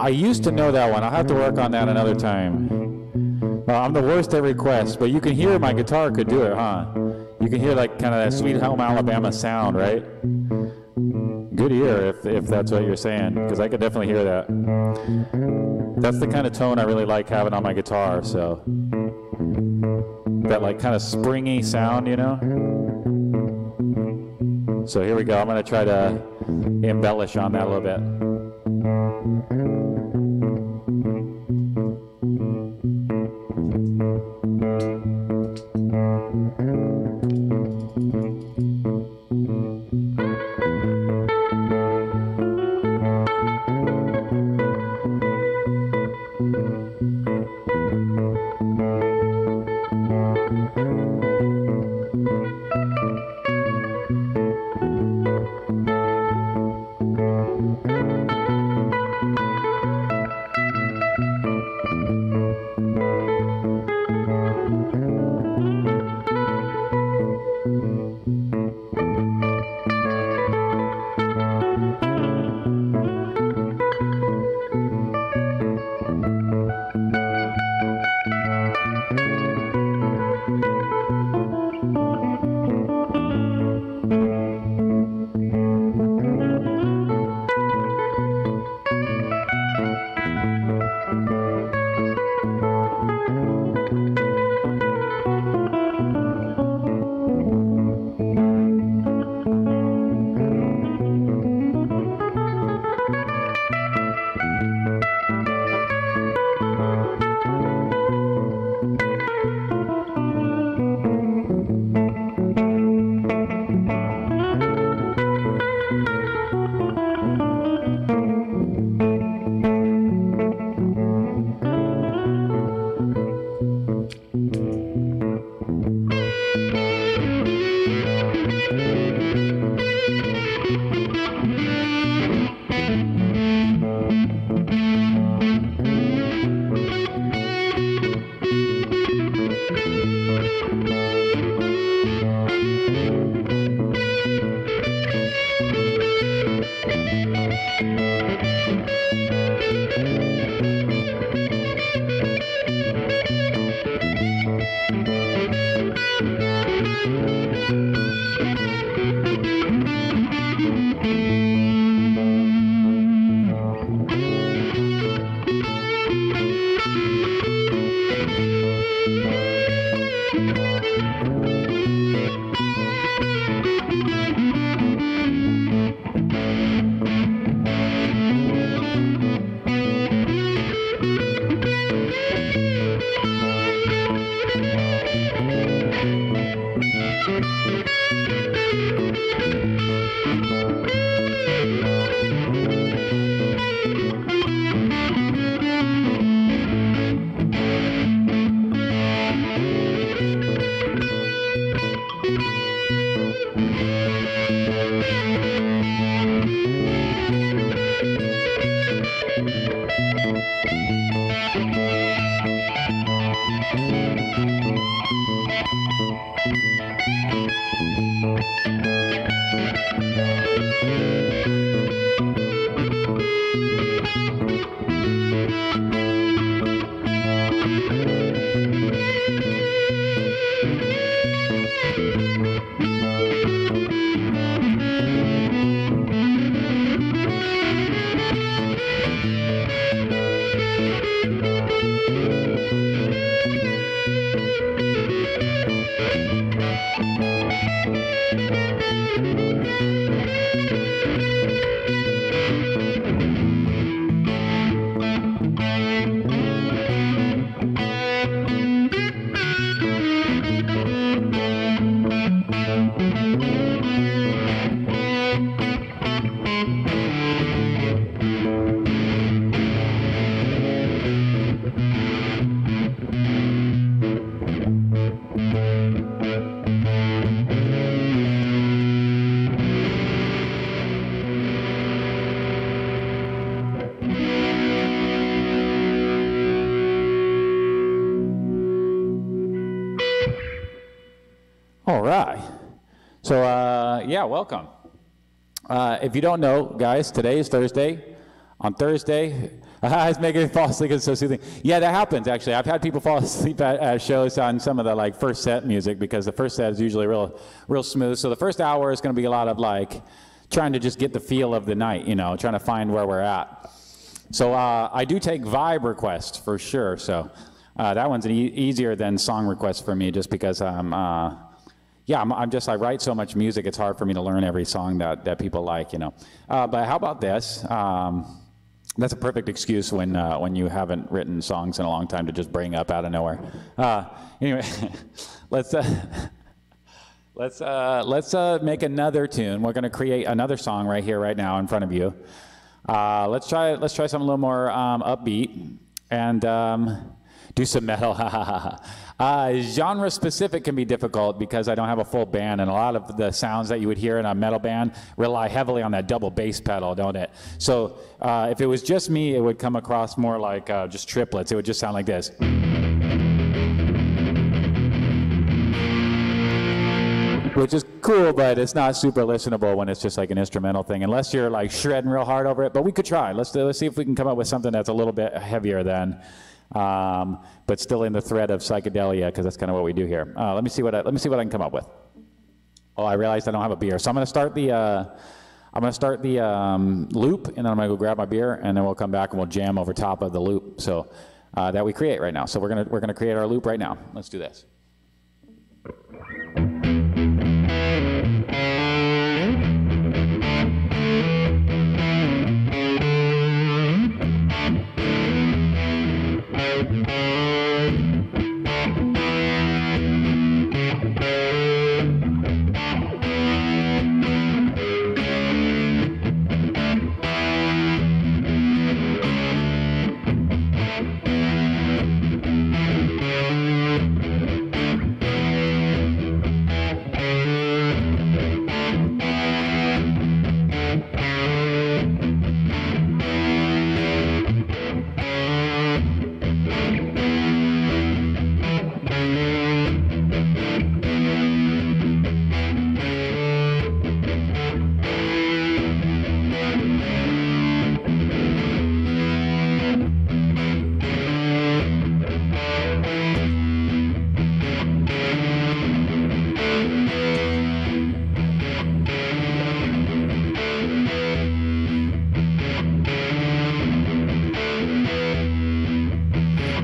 I used to know that one. I'll have to work on that another time. Well, I'm the worst at requests, but you can hear my guitar could do it, huh? You can hear like kind of that Sweet Home Alabama sound, right? Good ear if that's what you're saying, because I could definitely hear that. That's the kind of tone I really like having on my guitar, so. That like kind of springy sound, you know? So here we go. I'm going to try to embellish on that a little bit. All right. So, yeah, welcome. If you don't know, guys, today is Thursday. On Thursday, It's making me fall asleep. It's so soothing. Yeah, that happens, actually. I've had people fall asleep at shows on some of the like first set music because the first set is usually real smooth. So the first hour is going to be a lot of like trying to just get the feel of the night, you know, trying to find where we're at. So I do take vibe requests for sure. So that one's easier than song requests for me just because I write so much music, it's hard for me to learn every song that people like, you know. But how about this? That's a perfect excuse when you haven't written songs in a long time to just bring up out of nowhere. Anyway, let's make another tune. We're going to create another song right here, right now, in front of you. Let's try something a little more upbeat and do some metal. Genre specific can be difficult because I don't have a full band, and a lot of the sounds that you would hear in a metal band rely heavily on that double bass pedal, don't it? So if it was just me, it would come across more like just triplets. It would just sound like this. Which is cool, but it's not super listenable when it's just like an instrumental thing, unless you're like shredding real hard over it. But we could try. Let's see if we can come up with something that's a little bit heavier then, but still in the thread of psychedelia, because that's kind of what we do here. Let me see what I can come up with. Oh, I realized I don't have a beer, so I'm going to start the loop, and then I'm going to go grab my beer, and then we'll come back and we'll jam over top of the loop. So that we create right now. So we're gonna create our loop right now. Let's do this.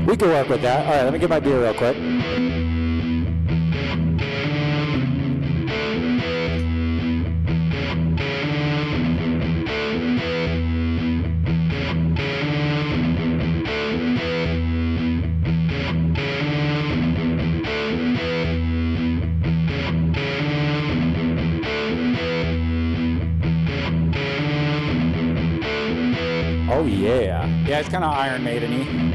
We can work with that. All right, let me get my beer real quick. Oh yeah. Yeah, it's kind of Iron Maiden-y.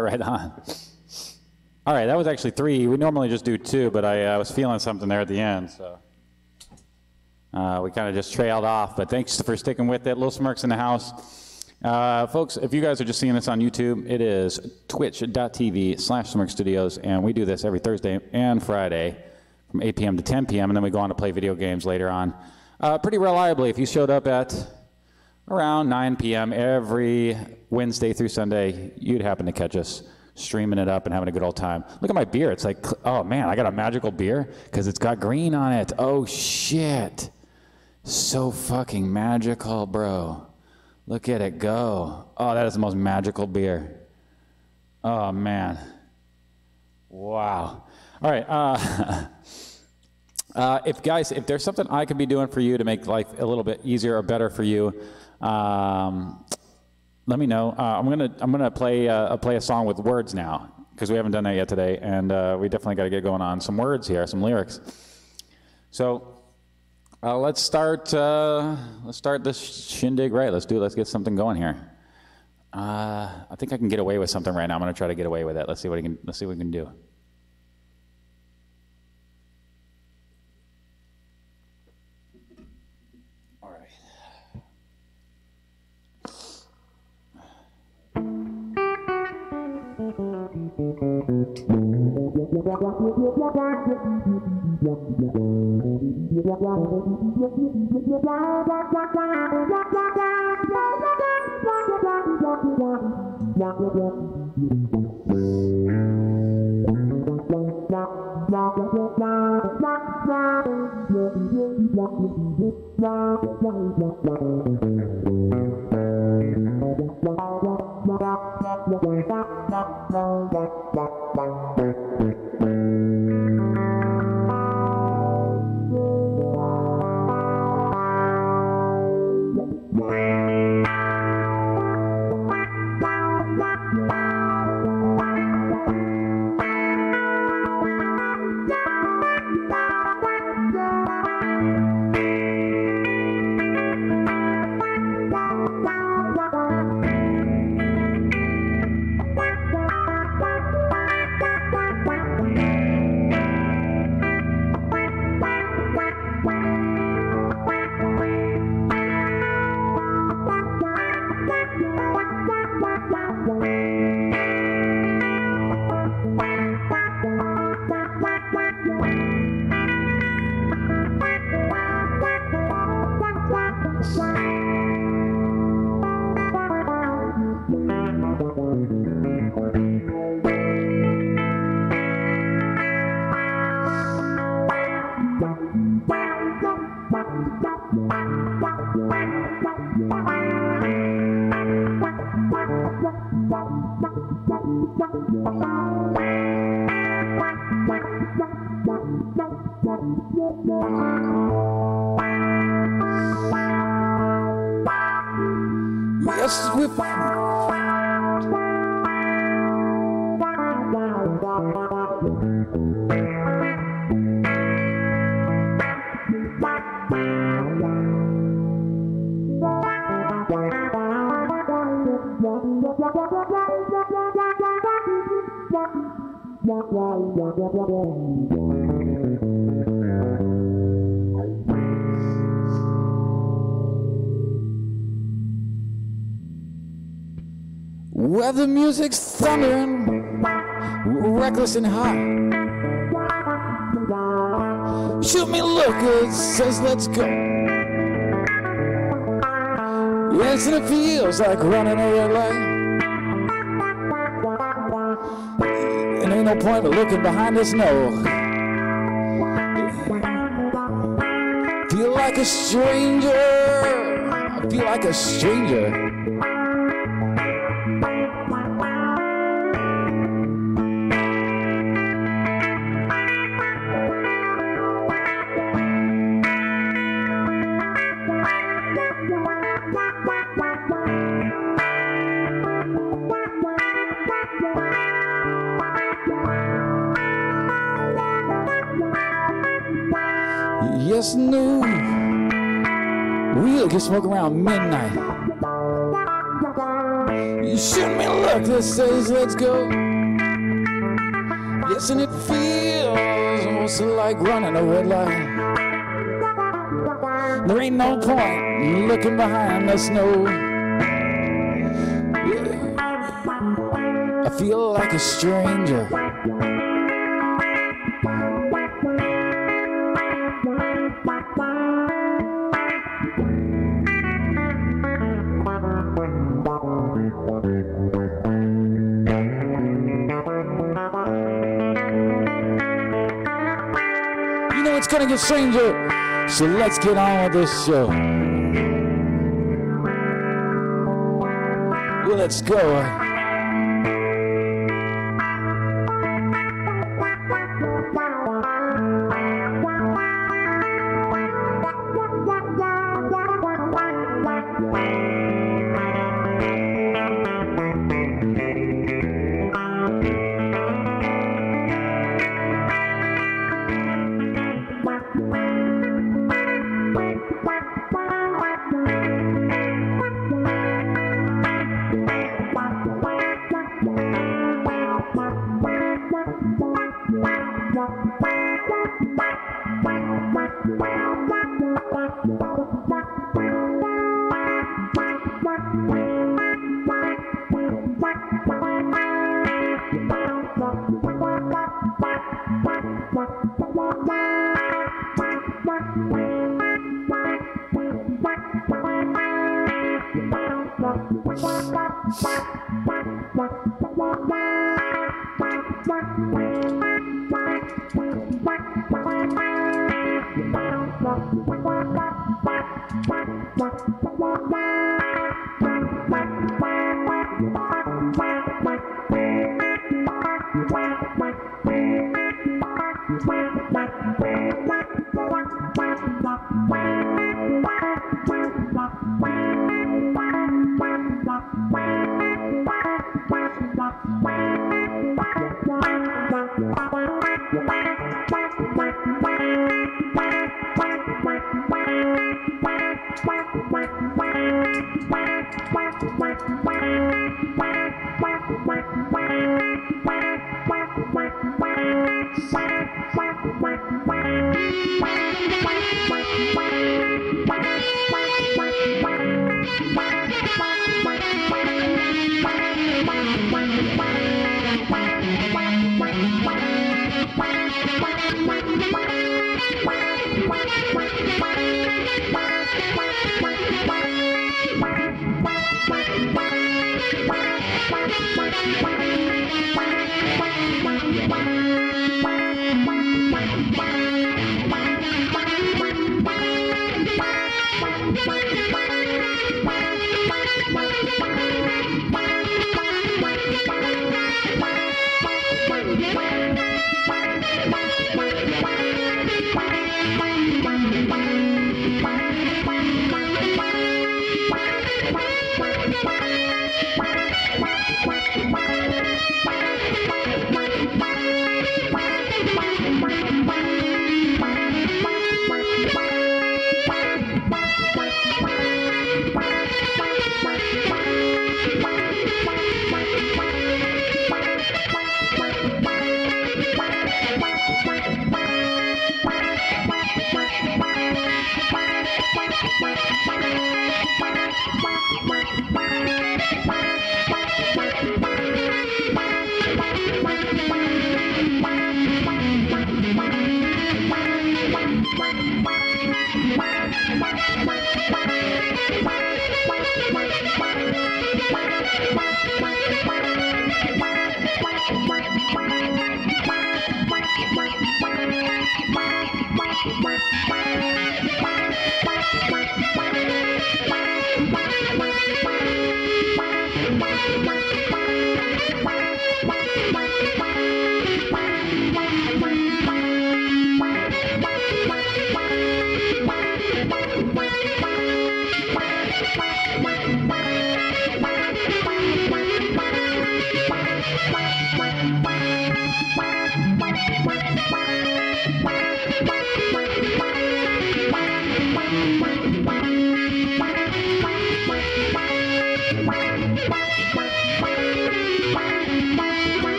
Right on. All right, that was actually 3. We normally just do 2, but I was feeling something there at the end, so we kind of just trailed off. But thanks for sticking with it. Little Smirks in the house. Folks, if you guys are just seeing this on YouTube, it is twitch.tv/SmirkStudios, and we do this every Thursday and Friday from 8 p.m. to 10 p.m., and then we go on to play video games later on. Pretty reliably, if you showed up at around 9 p.m. every Wednesday through Sunday, you'd happen to catch us streaming it up and having a good old time. Look at my beer. It's like, oh man, I got a magical beer because it's got green on it. Oh shit. So fucking magical, bro. Look at it go. Oh, that is the most magical beer. Oh man. Wow. All right. If there's something I could be doing for you to make life a little bit easier or better for you, let me know. I'm gonna play a song with words now because we haven't done that yet today, and we definitely got to get going on some words here, some lyrics. So let's start this shindig right. Let's get something going here. I think I can get away with something right now. I'm gonna try to get away with it. Let's see what we can do. Yes, we're Where the music's thundering, reckless and hot. Shoot me, look, it says let's go. Yes, and it feels like running a red light. And ain't no point in looking behind us, no. Feel like a stranger. I feel like a stranger. Yes, no, we'll get smoke around midnight. You shoot me a look that says let's go. Yes, and it feels almost like running a red light. There ain't no point looking behind us, no. Yeah. I feel like a stranger. You know it's gonna get stranger, so let's get on with this show. Well, let's go.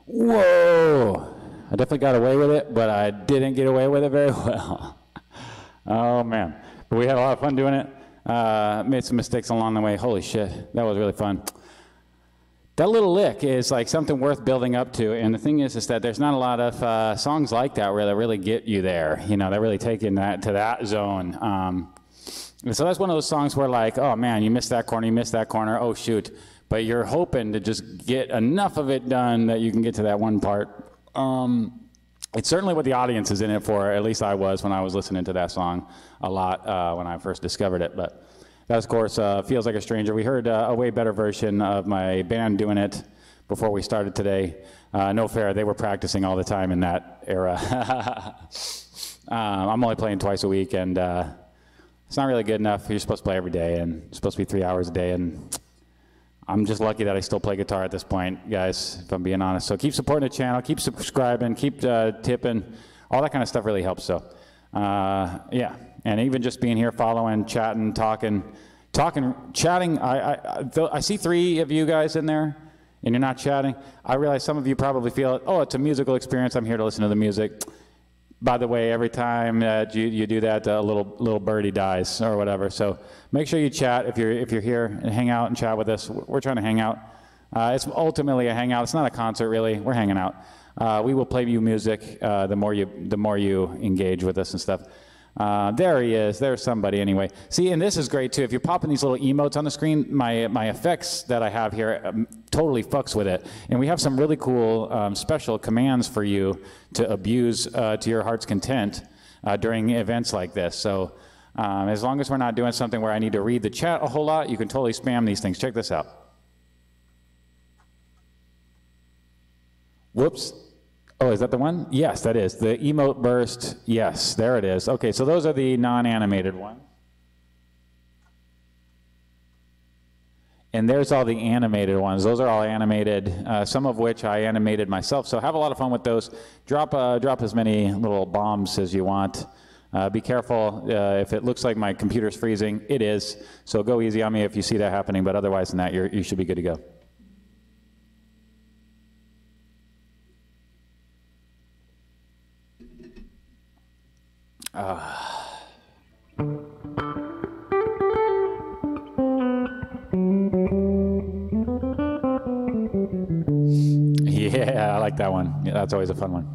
Whoa! I definitely got away with it, but I didn't get away with it very well. Oh man, but we had a lot of fun doing it. Made some mistakes along the way. Holy shit, that was really fun. That little lick is like something worth building up to, and the thing is that there's not a lot of songs like that where they really get you there. You know, they really take you that to that zone. And so that's one of those songs where like, oh man, you missed that corner, oh shoot. But you're hoping to just get enough of it done that you can get to that one part. It's certainly what the audience is in it for, at least I was when I was listening to that song a lot when I first discovered it. But that, of course, Feels Like a Stranger. We heard a way better version of my band doing it before we started today. No fair, they were practicing all the time in that era. I'm only playing twice a week, and it's not really good enough. You're supposed to play every day, and it's supposed to be 3 hours a day, and I'm just lucky that I still play guitar at this point, guys, if I'm being honest. So keep supporting the channel, keep subscribing, keep tipping. All that kind of stuff really helps. So, yeah. And even just being here, following, chatting, chatting. I see 3 of you guys in there, and you're not chatting. I realize some of you probably feel, oh, it's a musical experience. I'm here to listen to the music. By the way, every time that you do that, a little birdie dies or whatever. So make sure you chat if you're here and hang out and chat with us. We're trying to hang out. It's ultimately a hangout. It's not a concert, really. We're hanging out. We will play you music the more you engage with us and stuff. There he is. There's somebody anyway. See, and this is great too. If you're popping these little emotes on the screen, my effects that I have here totally fucks with it. And we have some really cool special commands for you to abuse to your heart's content during events like this. So as long as we're not doing something where I need to read the chat a whole lot, you can totally spam these things. Check this out. Whoops. Oh, is that the one? Yes, that is. The emote burst. Yes, there it is. Okay, so those are the non-animated ones. And there's all the animated ones. Those are all animated, some of which I animated myself. So have a lot of fun with those. Drop as many little bombs as you want. Be careful if it looks like my computer's freezing. It is. So go easy on me if you see that happening. But otherwise than that, you should be good to go. Yeah, I like that one. Yeah, that's always a fun one.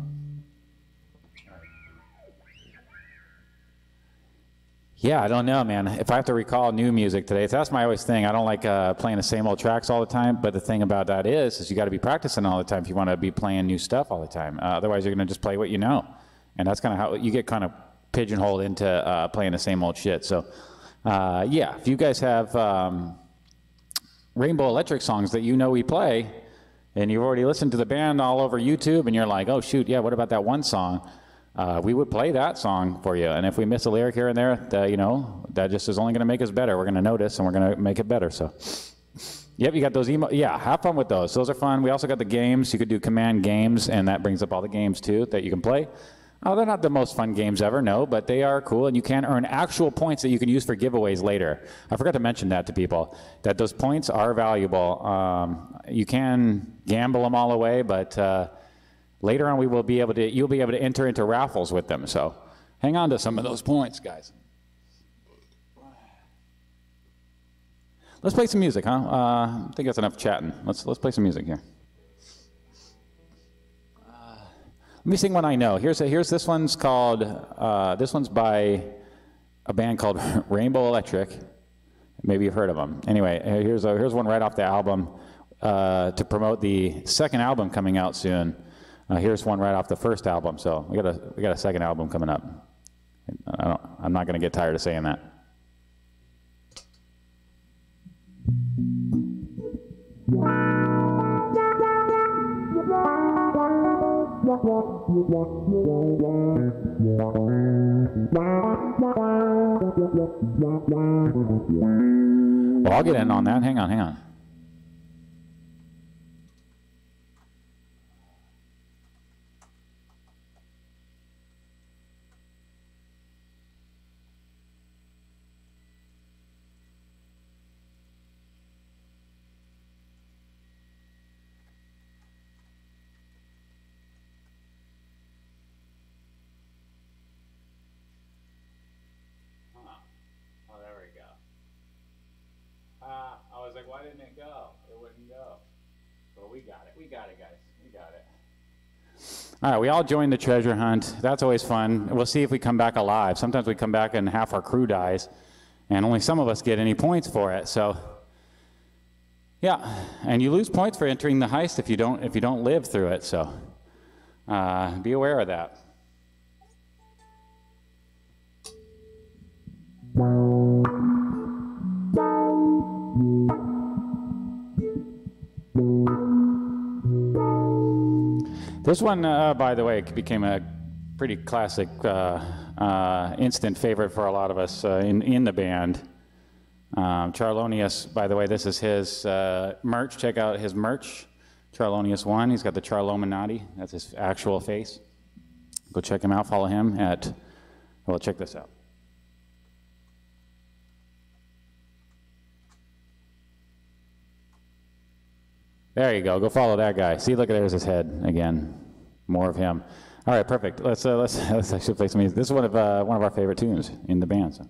Yeah, I don't know, man. If I have to recall new music today, that's my always thing. I don't like playing the same old tracks all the time, but the thing about that is you got to be practicing all the time if you want to be playing new stuff all the time. Otherwise, you're going to just play what you know. And that's kind of how you get kind of pigeonholed into playing the same old shit. So, yeah, if you guys have Rainbow Electric songs that you know we play, and you've already listened to the band all over YouTube, and you're like, oh, shoot, yeah, what about that one song? We would play that song for you, and if we miss a lyric here and there, that just is only going to make us better. We're going to notice, and we're going to make it better. So, yep, you got those yeah, have fun with those. Those are fun. We also got the games. You could do command games, and that brings up all the games too that you can play. Oh, they're not the most fun games ever, no, but they are cool, and you can earn actual points that you can use for giveaways later. I forgot to mention that to people, that those points are valuable. You can gamble them all away, but later on, you'll be able to enter into raffles with them. So hang on to some of those points, guys. Let's play some music, huh? I think that's enough chatting. Let's play some music here. Let me sing one I know. Here's this one's called. This one's by a band called Rainbow Electric. Maybe you've heard of them. Anyway, here's one right off the album to promote the second album coming out soon. Here's one right off the first album. So we got a second album coming up. I'm not going to get tired of saying that. Well, I'll get in on that. Hang on. I was like, why didn't it go? It wouldn't go. But we got it, guys. We got it. All right, we all joined the treasure hunt. That's always fun. We'll see if we come back alive. Sometimes we come back and half our crew dies, and only some of us get any points for it. So, yeah, and you lose points for entering the heist if you don't live through it. So, be aware of that. This one, by the way, became a pretty classic instant favorite for a lot of us in the band. Charlonius, by the way, this is his merch. Check out his merch, Charlonius 1. He's got the Charlominati. That's his actual face. Go check him out. Follow him at, well, check this out. There you go. Go follow that guy. See, look, there's his head again. More of him. All right, perfect. Let's actually play some music. This is one of our favorite tunes in the band. So.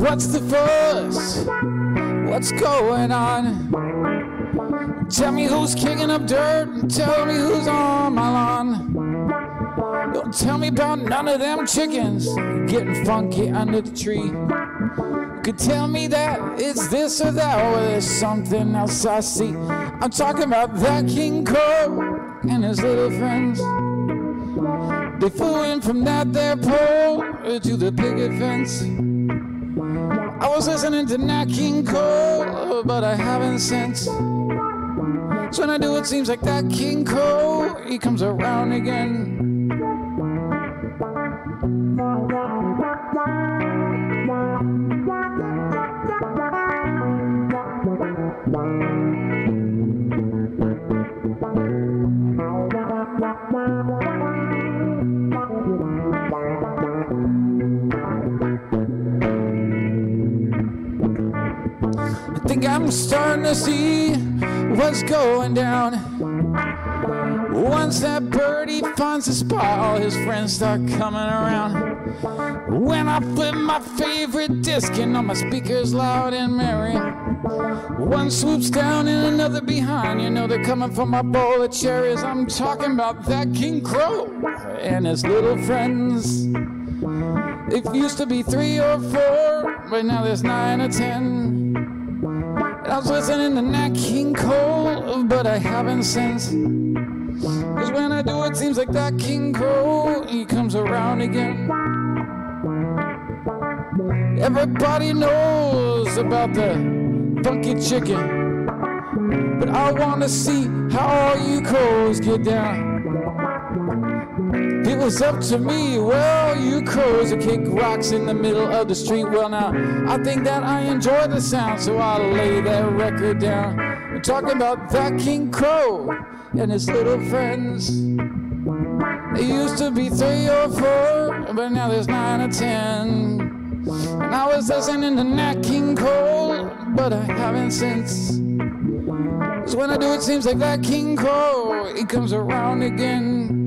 What's the fuss? What's going on? Tell me who's kicking up dirt and tell me who's on my lawn. Don't tell me about none of them chickens getting funky under the tree. You could tell me that it's this or that, or there's something else I see. I'm talking about that King Crow and his little friends. They flew in from that there pole to the picket fence. I was listening to Nat King Cole, but I haven't since. So when I do, it seems like that King Cole, he comes around again. I think I'm starting to see what's going down. Once that birdie finds a spot, all his friends start coming around. When I flip my favorite disc and all my speakers loud and merry, one swoops down and another behind. You know they're coming for my bowl of cherries. I'm talking about that King Crow and his little friends. It used to be 3 or 4, but now there's 9 or 10. I was listening to Nat King Cole, but I haven't since. Cause when I do, it seems like that King Cole, he comes around again. Everybody knows about the funky chicken, but I wanna see how all you crows get down. If it was up to me, well, you crows would kick rocks in the middle of the street. Well, now, I think that I enjoy the sound, so I'll lay that record down. We're talking about that King Crow and his little friends. They used to be 3 or 4, but now there's 9 or 10. And I was listening to Nat King Cole, but I haven't since. Cause when I do, it seems like that King Crow, he comes around again.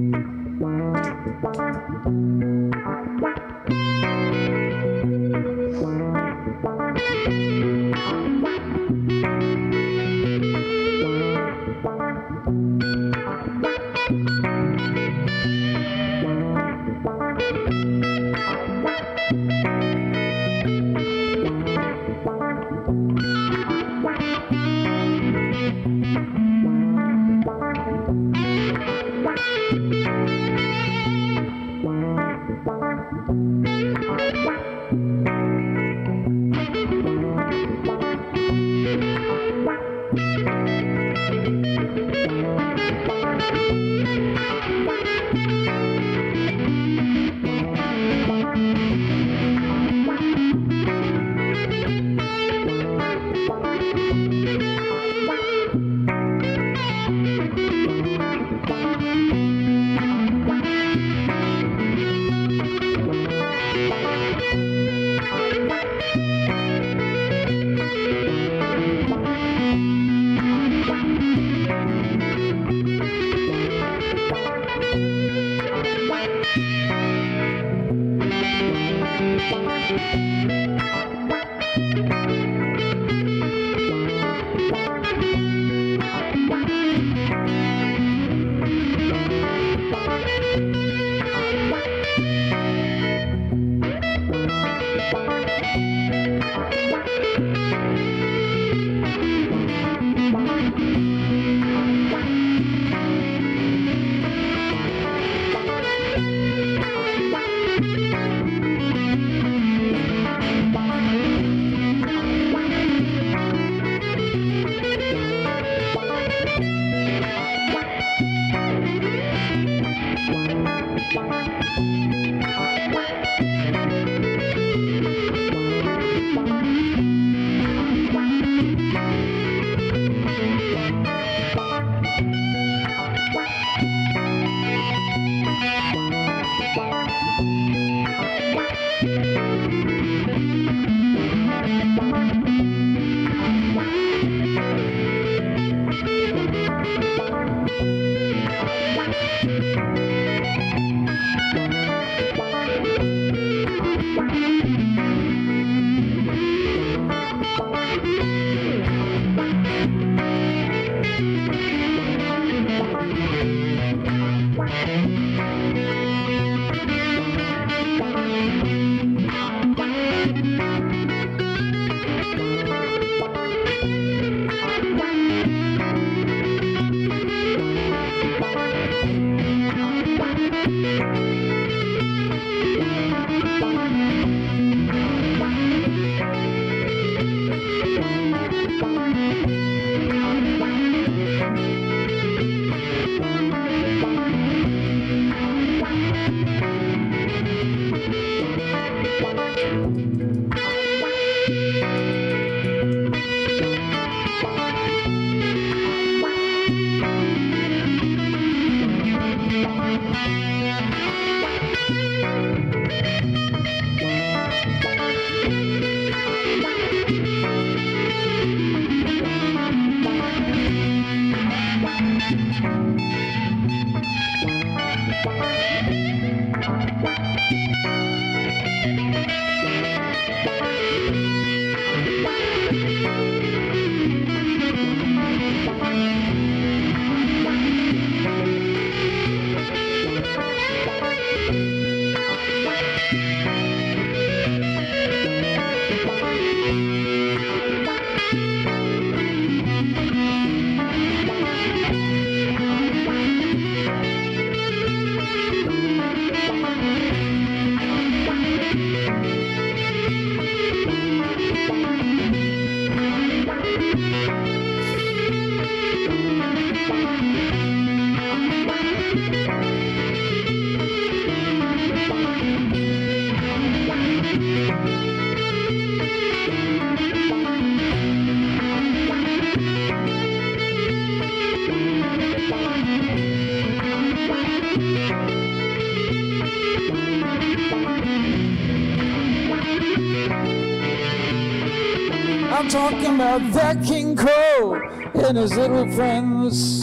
I'm talking about that King Cole and his little friends.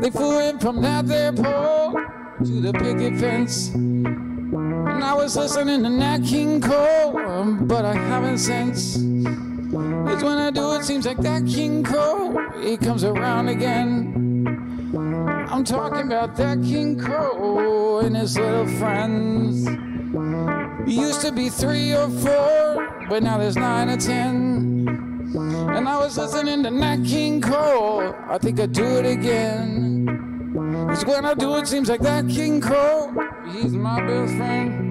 They flew in from that there pole to the picket fence. And I was listening to Nat King Cole, but I haven't since. It's when I do it seems like that King Cole, he comes around again. I'm talking about that King Cole and his little friends. Used to be 3 or 4, but now there's 9 or 10. And I was listening to Nat King Cole, I think I'd do it again. 'Cause when I do it seems like that King Cole, he's my best friend.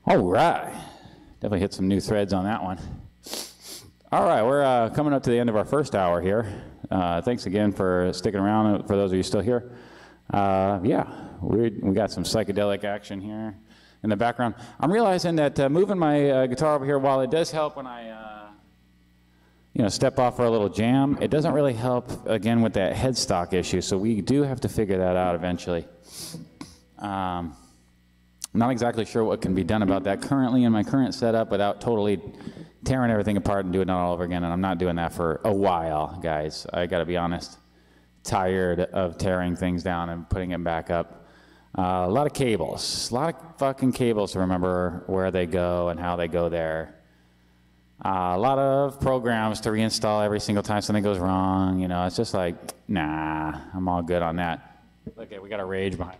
All right. Definitely hit some new threads on that one. All right, we're coming up to the end of our first hour here. Thanks again for sticking around, for those of you still here. Yeah, we got some psychedelic action here in the background. I'm realizing that moving my guitar over here, while it does help when I step off for a little jam, it doesn't really help, again, with that headstock issue, so we do have to figure that out eventually. I'm not exactly sure what can be done about that currently in my current setup without totally tearing everything apart and doing it all over again, and I'm not doing that for a while, guys. I gotta be honest. Tired of tearing things down and putting them back up. A lot of cables. A lot of fucking cables to remember where they go and how they go there. A lot of programs to reinstall every single time something goes wrong. You know, it's just like, nah, I'm all good on that. Okay, we got a Rage behind.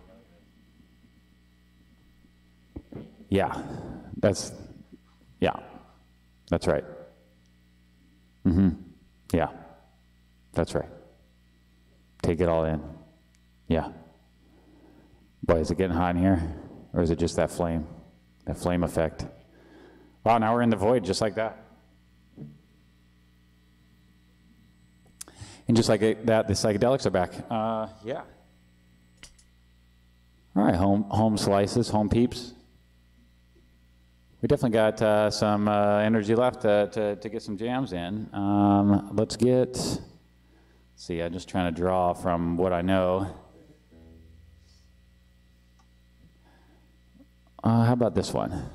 Yeah, that's right. Yeah, that's right. Take it all in. Yeah. Boy, is it getting hot in here? Or is it just that flame effect? Wow, now we're in the void just like that. And just like that, the psychedelics are back. Yeah. All right, home slices, home peeps. We definitely got some energy left to get some jams in. Let's see, I'm just trying to draw from what I know. How about this one?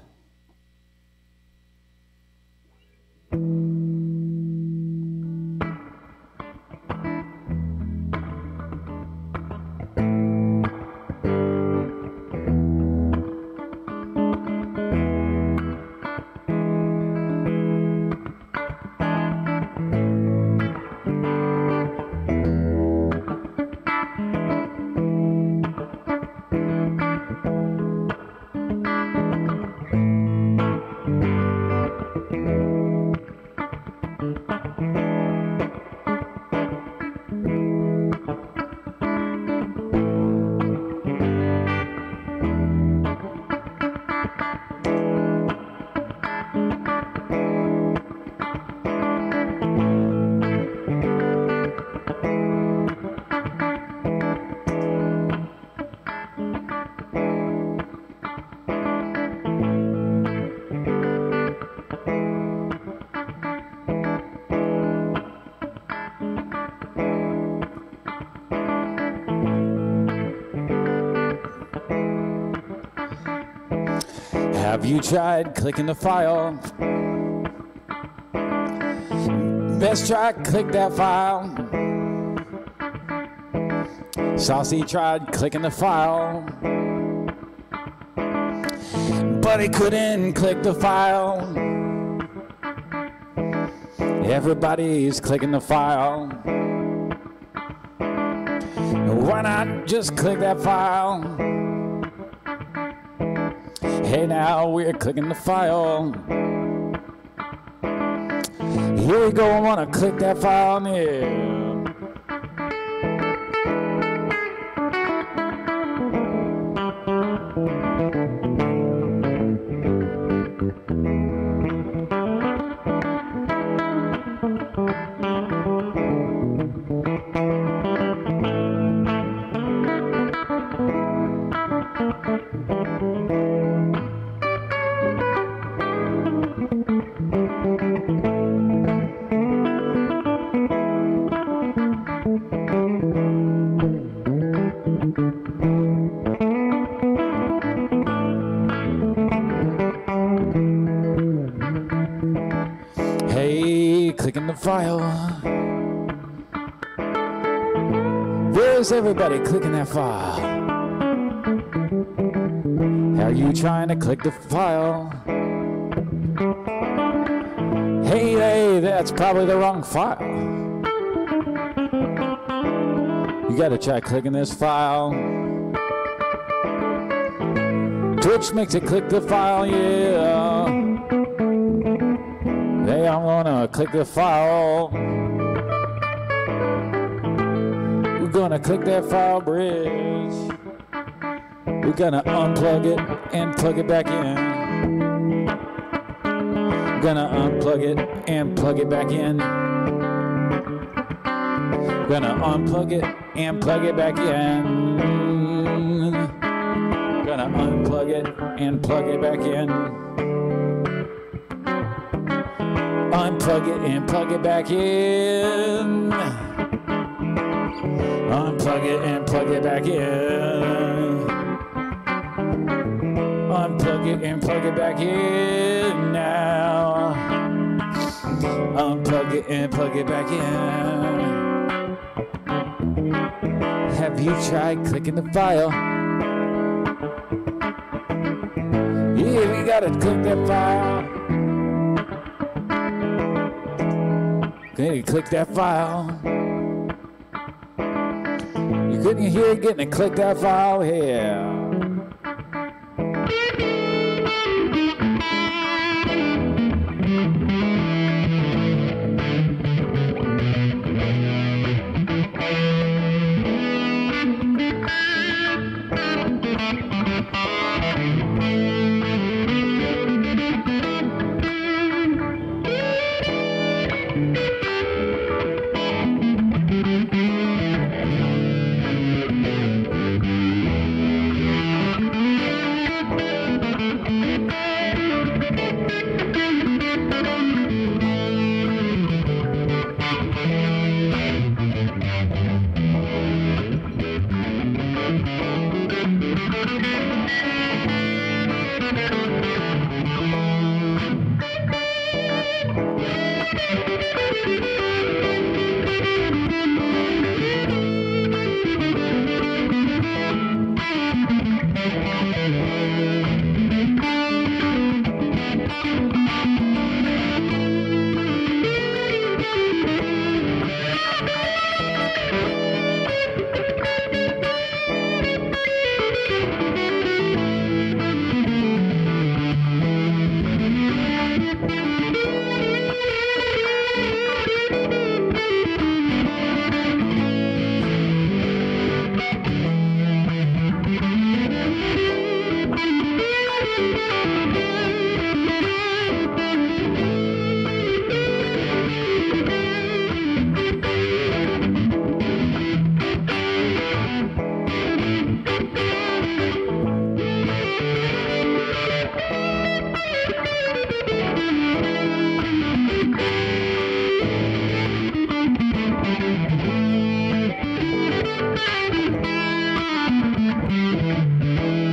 Have you tried clicking the file? Best try click that file. Saucy tried clicking the file, but he couldn't click the file. Everybody's clicking the file. Why not just click that file? Hey, now we're clicking the file. Here we go, I wanna click that file, yeah. Hey, clicking the file. There's everybody clicking that file. Are you trying to click the file? Hey, that's probably the wrong file. You gotta try clicking this file. Twitch makes it click the file, yeah. Hey, I'm gonna click the file. We're gonna click that file bridge. We're gonna unplug it and plug it back in. We're gonna unplug it and plug it back in. We're gonna unplug it and plug it back in. We're gonna unplug it and plug it back in. Unplug it and plug it back in. Unplug it and plug it back in. Unplug it and plug it back in now. Unplug it and plug it back in. Have you tried clicking the file? Yeah, we gotta click that file. Okay, click that file. You couldn't hear it getting to click that file here.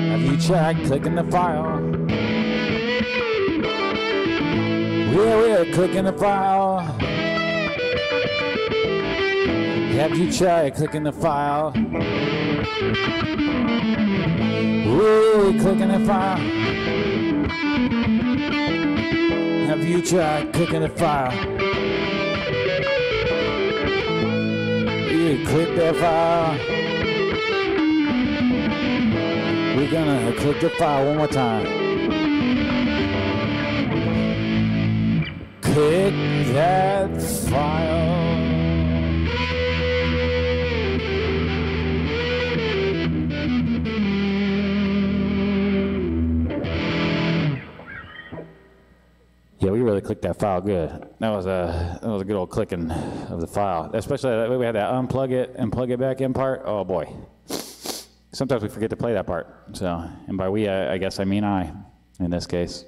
Have you tried clicking the file? We're clicking the file. Have you tried clicking the file? We're clicking the file. Have you tried clicking the file? You click that file. We're gonna click the file one more time. Click that file. Yeah, we really clicked that file good. That was a good old clicking of the file. Especially that way we had that unplug it and plug it back in part. Oh boy. Sometimes we forget to play that part. So, and by we, I guess I mean I, in this case.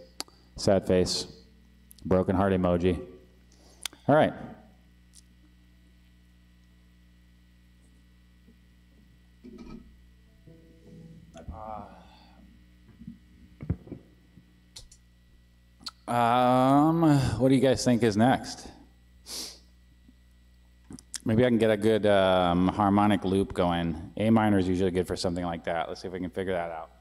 Sad face, broken heart emoji. All right. What do you guys think is next? Maybe I can get a good harmonic loop going. A minor is usually good for something like that. Let's see if we can figure that out.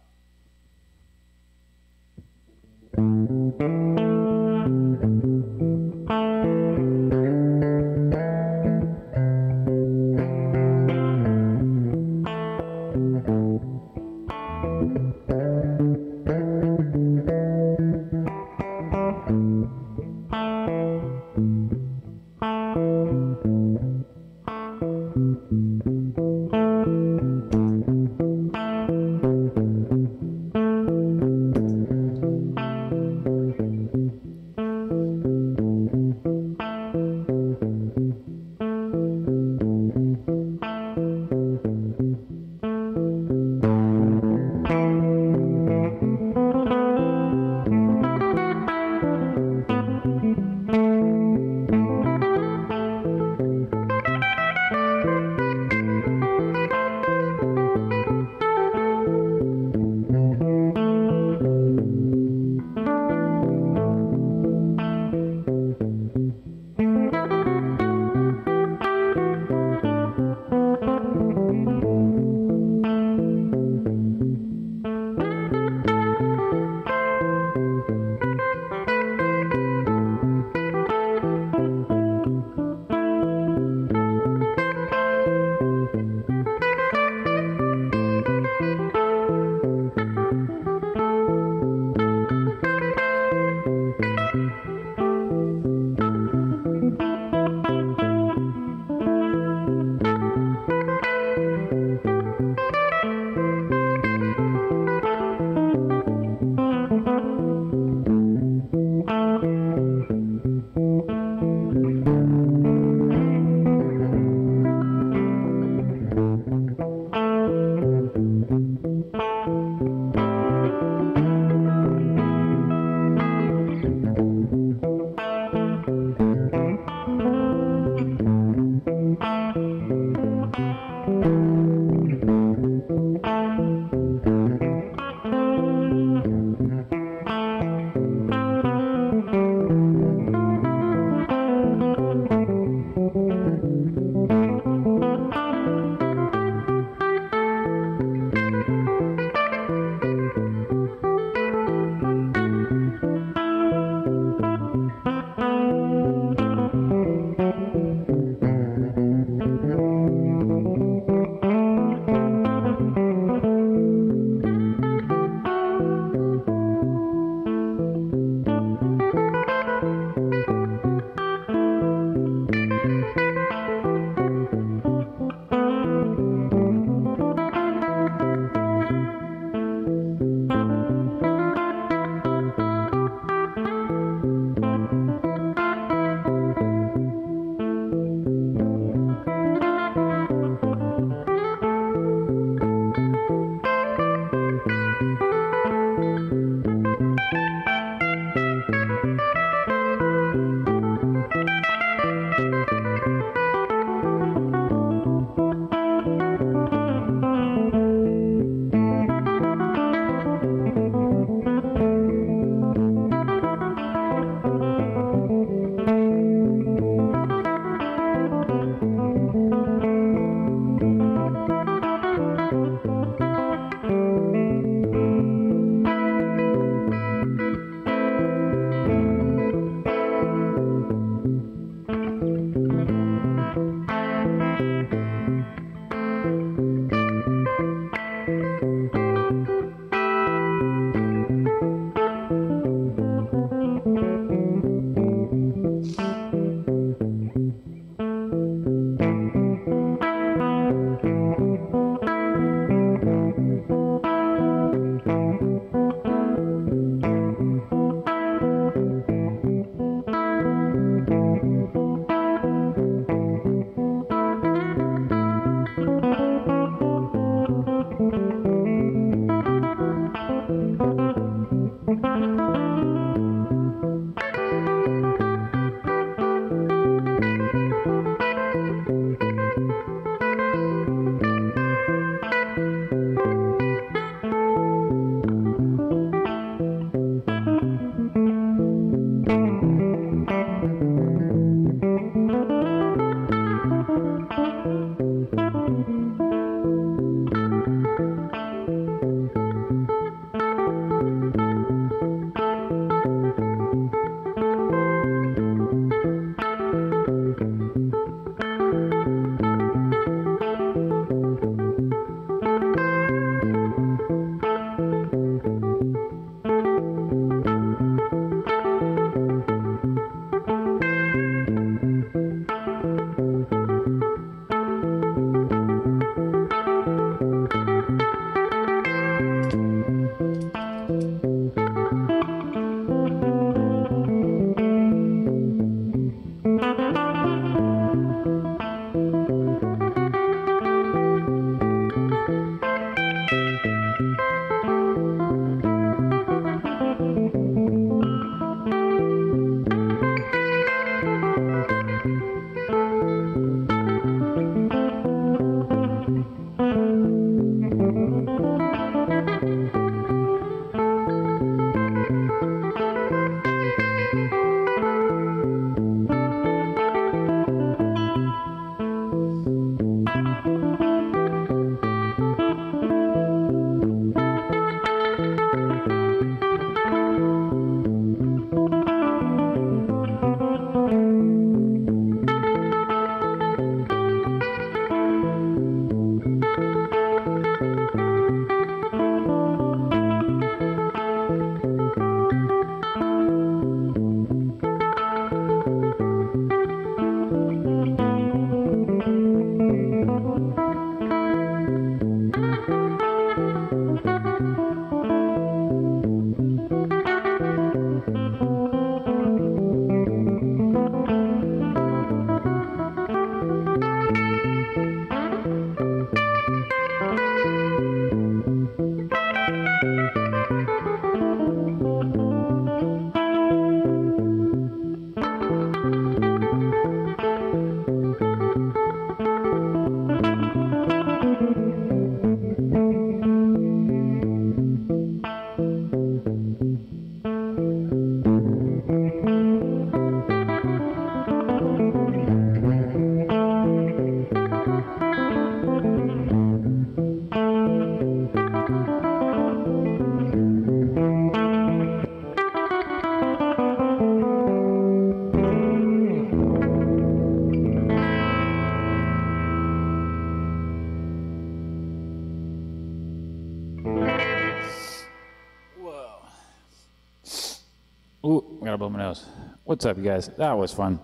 Ooh, I gotta blow my nose. What's up, you guys? That was fun.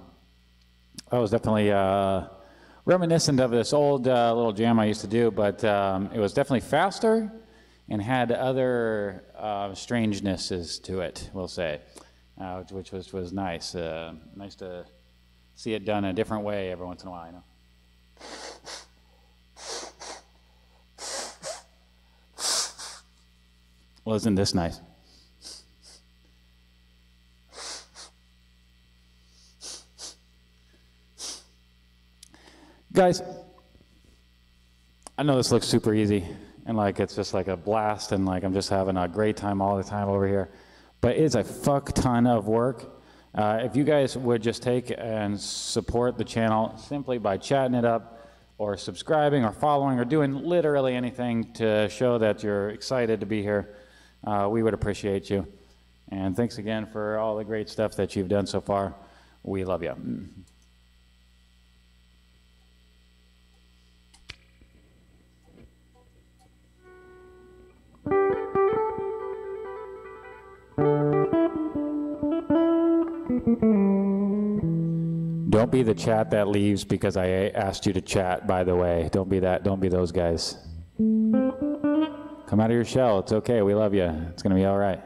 That was definitely reminiscent of this old little jam I used to do, but it was definitely faster and had other strangenesses to it, we'll say, which was nice. Nice to see it done a different way every once in a while, you know. Well, isn't this nice? Guys, I know this looks super easy and like it's just like a blast and like I'm just having a great time all the time over here, but it's a fuck ton of work. If you guys would just take and support the channel simply by chatting it up or subscribing or following or doing literally anything to show that you're excited to be here, we would appreciate you. And thanks again for all the great stuff that you've done so far. We love you. Don't be the chat that leaves because I asked you to chat, by the way. Don't be that. Don't be those guys. Come out of your shell. It's okay. We love you. It's going to be all right.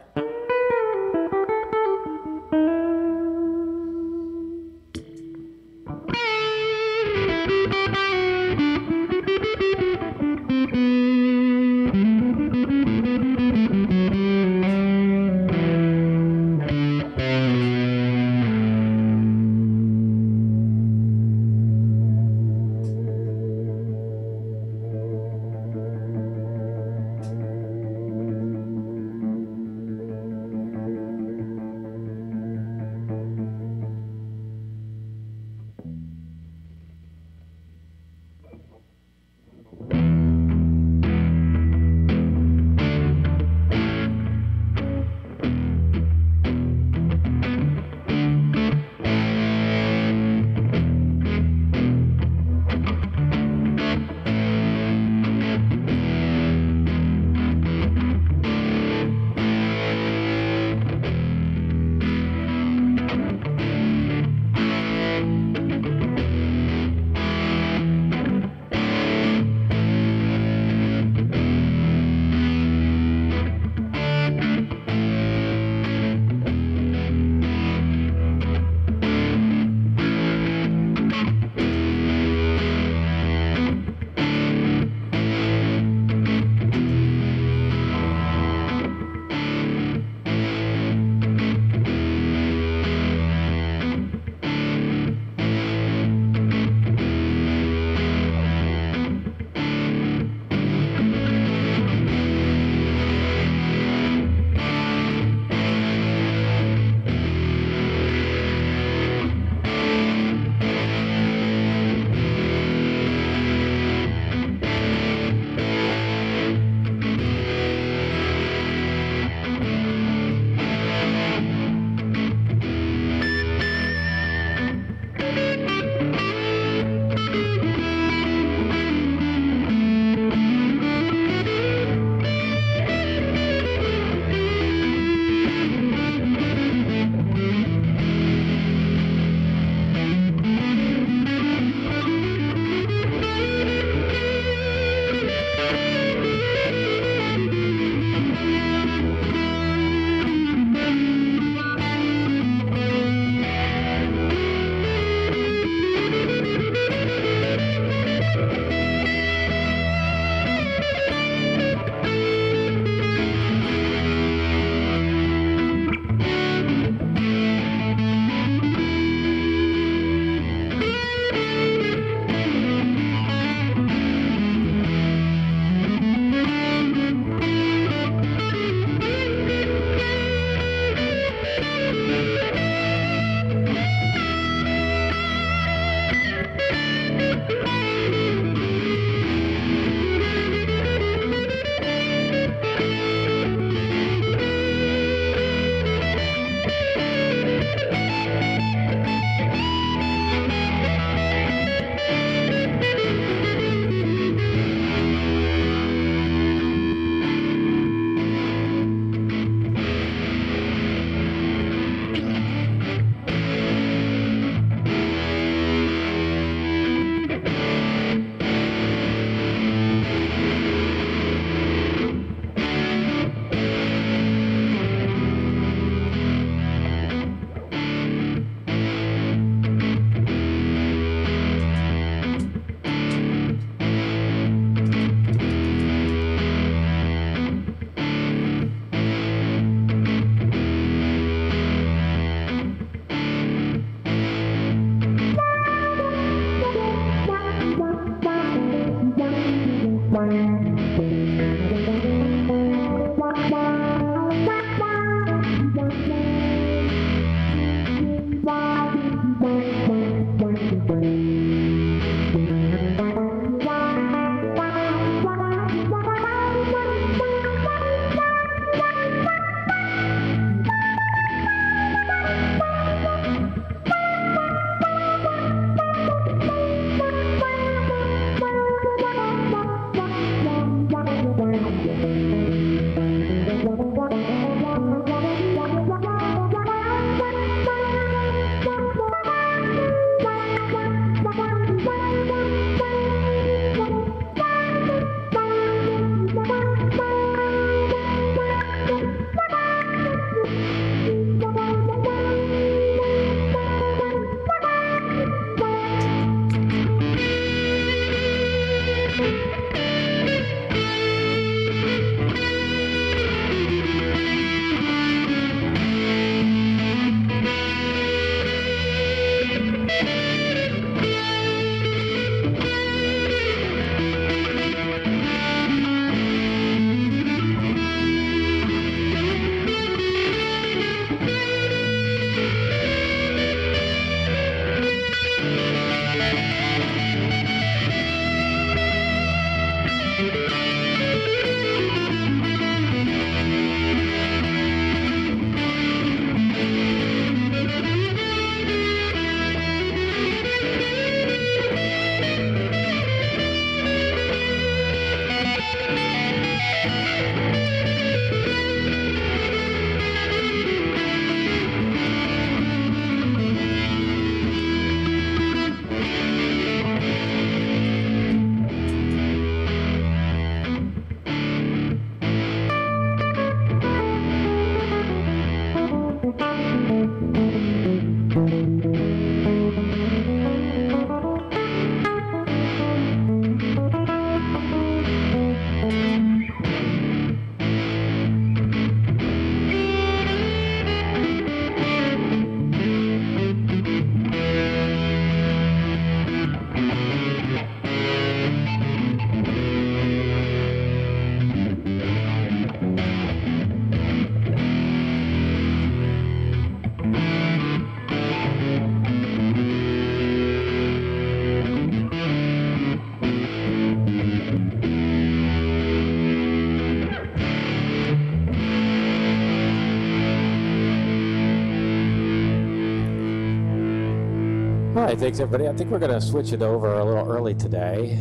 right, thanks everybody. I think we're going to switch it over a little early today.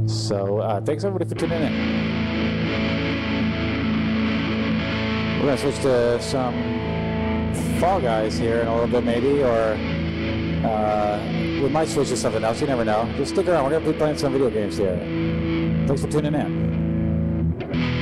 So thanks everybody for tuning in. We're going to switch to some Fall Guys here in a little bit maybe, or we might switch to something else. You never know. Just stick around. We're going to be playing some video games here. Thanks for tuning in.